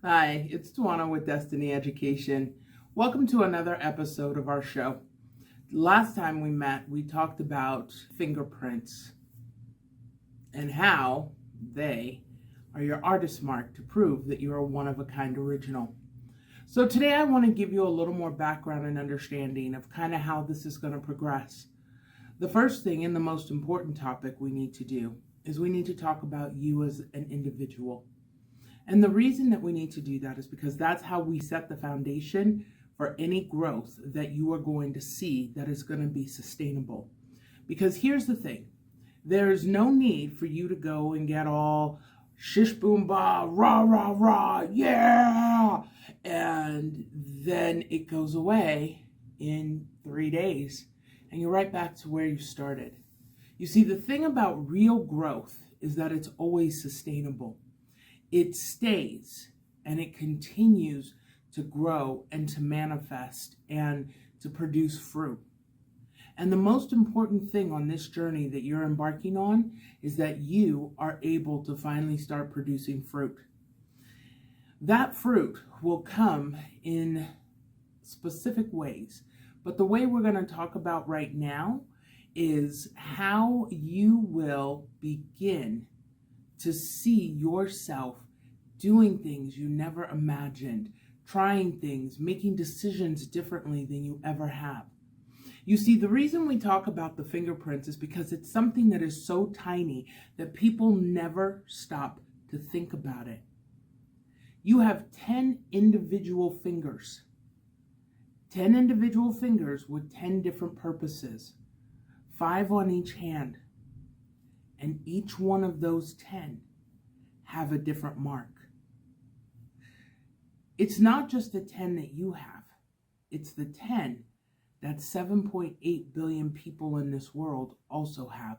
Hi, it's Tawana with Destiny Education. Welcome to another episode of our show. Last time we met, we talked about fingerprints and how they are your artist mark to prove that you're a one-of-a-kind original. So today I want to give you a little more background and understanding of kind of how this is going to progress. The first thing and the most important topic we need to do is we need to talk about you as an individual. And the reason that we need to do that is because that's how we set the foundation for any growth that you are going to see that is going to be sustainable. Because here's the thing, there is no need for you to go and get all shish boom ba, rah, rah, rah, yeah, and then it goes away in 3 days and you're right back to where you started. You see, the thing about real growth is that it's always sustainable. It stays and it continues to grow and to manifest and to produce fruit. And the most important thing on this journey that you're embarking on is that you are able to finally start producing fruit. That fruit will come in specific ways, but the way we're going to talk about right now is how you will begin to see yourself doing things you never imagined, trying things, making decisions differently than you ever have. You see, the reason we talk about the fingerprints is because it's something that is so tiny that people never stop to think about it. You have 10 individual fingers. 10 individual fingers with 10 different purposes. 5 on each hand. And each one of those 10 have a different mark. It's not just the 10 that you have. It's the 10 that 7.8 billion people in this world also have.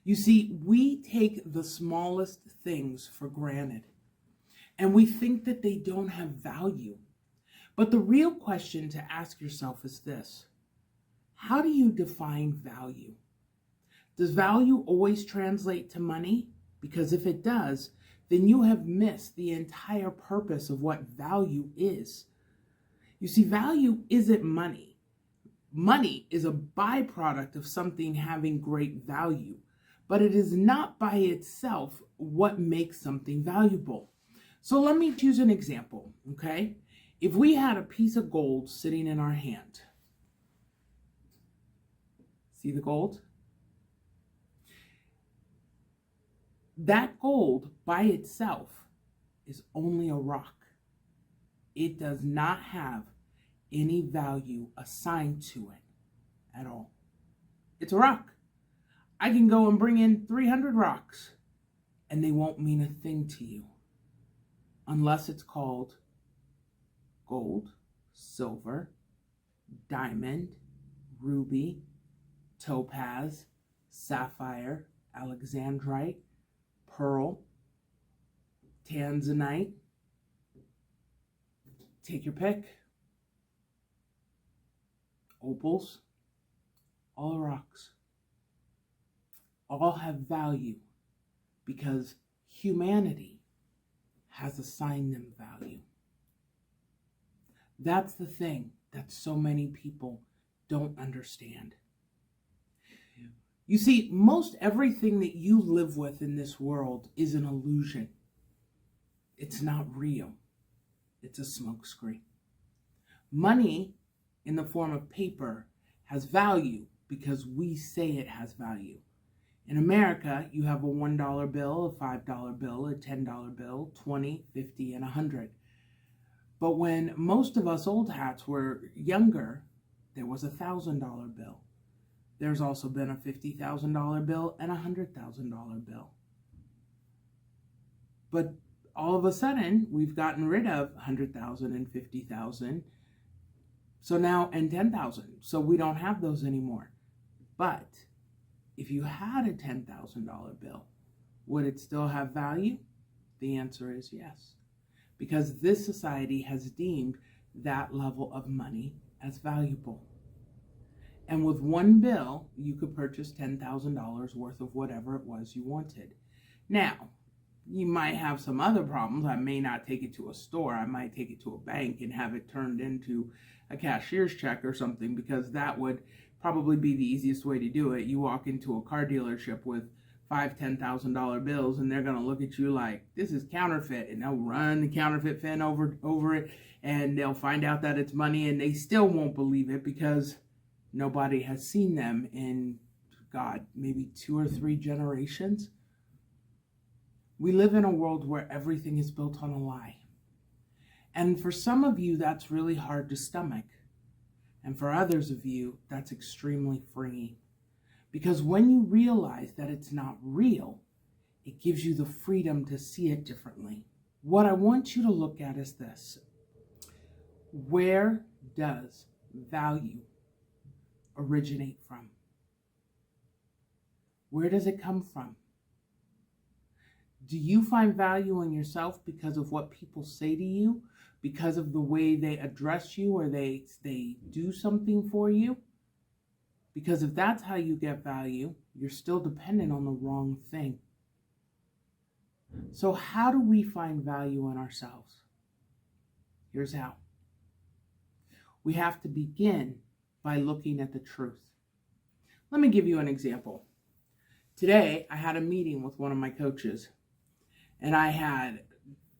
You see, we take the smallest things for granted, and we think that they don't have value. But the real question to ask yourself is this: how do you define value? Does value always translate to money? Because if it does, then you have missed the entire purpose of what value is. You see, value isn't money. Money is a byproduct of something having great value, but it is not by itself what makes something valuable. So let me choose an example, okay? If we had a piece of gold sitting in our hand, see the gold? That gold by itself is only a rock. It does not have any value assigned to it at all. It's a rock. I can go and bring in 300 rocks and they won't mean a thing to you unless it's called gold, silver, diamond, ruby, topaz, sapphire, alexandrite, pearl, tanzanite, take your pick, opals, all rocks, all have value because humanity has assigned them value. That's the thing that so many people don't understand. You see, most everything that you live with in this world is an illusion. It's not real. It's a smokescreen. Money in the form of paper has value because we say it has value. In America, you have a $1 bill, a $5 bill, a $10 bill, 20, 50, and 100. But when most of us old hats were younger, there was a $1,000 bill. There's also been a $50,000 bill and a $100,000 bill. But all of a sudden, we've gotten rid of 100,000 and 50,000. So now, and 10,000. So we don't have those anymore. But if you had a $10,000 bill, would it still have value? The answer is yes. Because this society has deemed that level of money as valuable. And with one bill, you could purchase $10,000 worth of whatever it was you wanted. Now, You might have some other problems. I may not take it to a store. I might take it to a bank and have it turned into a cashier's check or something, because that would probably be the easiest way to do it. You walk into a car dealership with $5,000-$10,000 bills, and they're going to look at you like, this is counterfeit, and they'll run the counterfeit fin over it, and they'll find out that it's money, and they still won't believe it because nobody has seen them in, God, maybe 2 or 3 generations. We live in a world where everything is built on a lie. And for some of you, that's really hard to stomach. And for others of you, that's extremely freeing. Because when you realize that it's not real, it gives you the freedom to see it differently. What I want you to look at is this. Where does value originate from? Where does it come from? Do you find value in yourself because of what people say to you? Because of the way they address you, or they do something for you? Because if that's how you get value, you're still dependent on the wrong thing. So how do we find value in ourselves? Here's how. We have to begin by looking at the truth. Let me give you an example. Today, I had a meeting with one of my coaches, and I had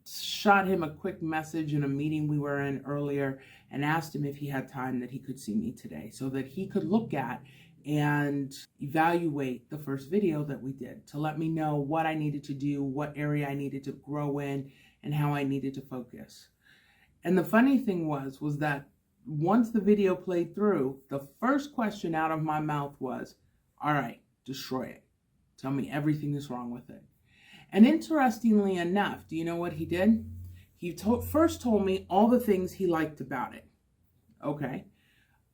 shot him a quick message in a meeting we were in earlier and asked him if he had time that he could see me today so that he could look at and evaluate the first video that we did to let me know what I needed to do, what area I needed to grow in, and how I needed to focus. And the funny thing was that once the video played through, the first question out of my mouth was, all right, destroy it. Tell me everything that's wrong with it. And interestingly enough, do you know what he did? He first told me all the things he liked about it. Okay.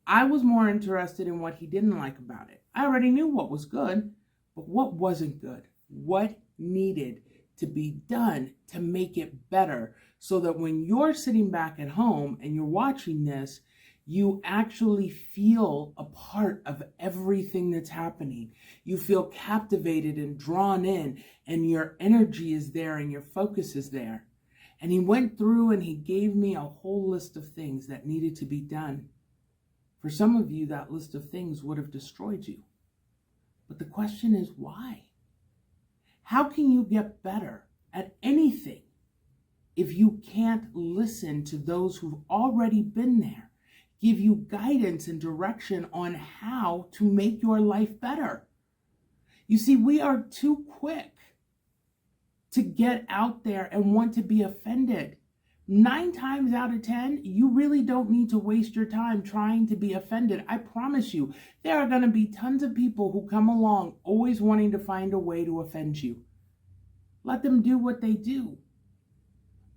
I was more interested in what he didn't like about it. I already knew what was good, but what wasn't good? What needed to be done to make it better, so that when you're sitting back at home and you're watching this, you actually feel a part of everything that's happening. You feel captivated and drawn in, and your energy is there and your focus is there. And he went through and he gave me a whole list of things that needed to be done. For some of you, that list of things would have destroyed you. But the question is, why? How can you get better at anything if you can't listen to those who've already been there, give you guidance and direction on how to make your life better? You see, we are too quick to get out there and want to be offended. 9 times out of 10, you really don't need to waste your time trying to be offended. I promise you, there are going to be tons of people who come along always wanting to find a way to offend you. Let them do what they do.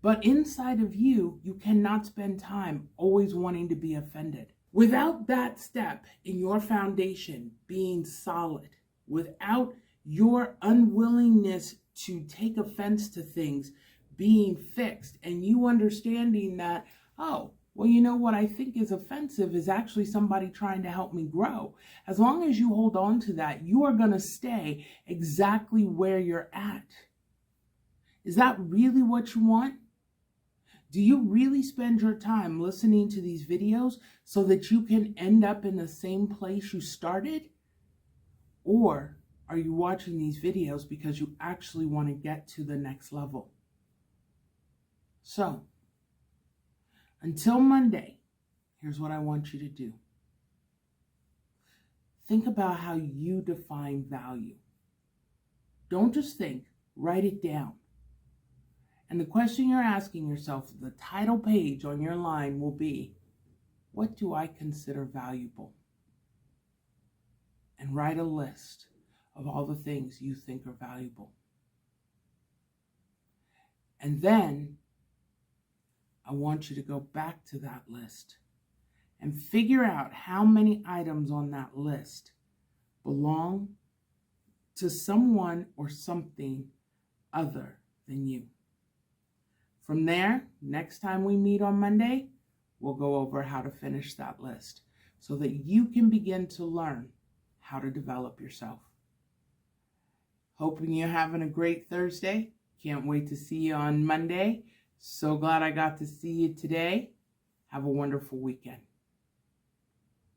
But inside of you, you cannot spend time always wanting to be offended. Without that step in your foundation being solid, without your unwillingness to take offense to things being fixed, and you understanding that, oh, well, you know what I think is offensive is actually somebody trying to help me grow. As long as you hold on to that, you are going to stay exactly where you're at. Is that really what you want? Do you really spend your time listening to these videos so that you can end up in the same place you started? Or are you watching these videos because you actually want to get to the next level? So, until Monday, here's what I want you to do. Think about how you define value. Don't just think, write it down. And the question you're asking yourself, the title page on your line will be, what do I consider valuable? And write a list of all the things you think are valuable. And then I want you to go back to that list and figure out how many items on that list belong to someone or something other than you. From there, next time we meet on Monday, we'll go over how to finish that list so that you can begin to learn how to develop yourself. Hoping you're having a great Thursday. Can't wait to see you on Monday. So glad I got to see you today. Have a wonderful weekend.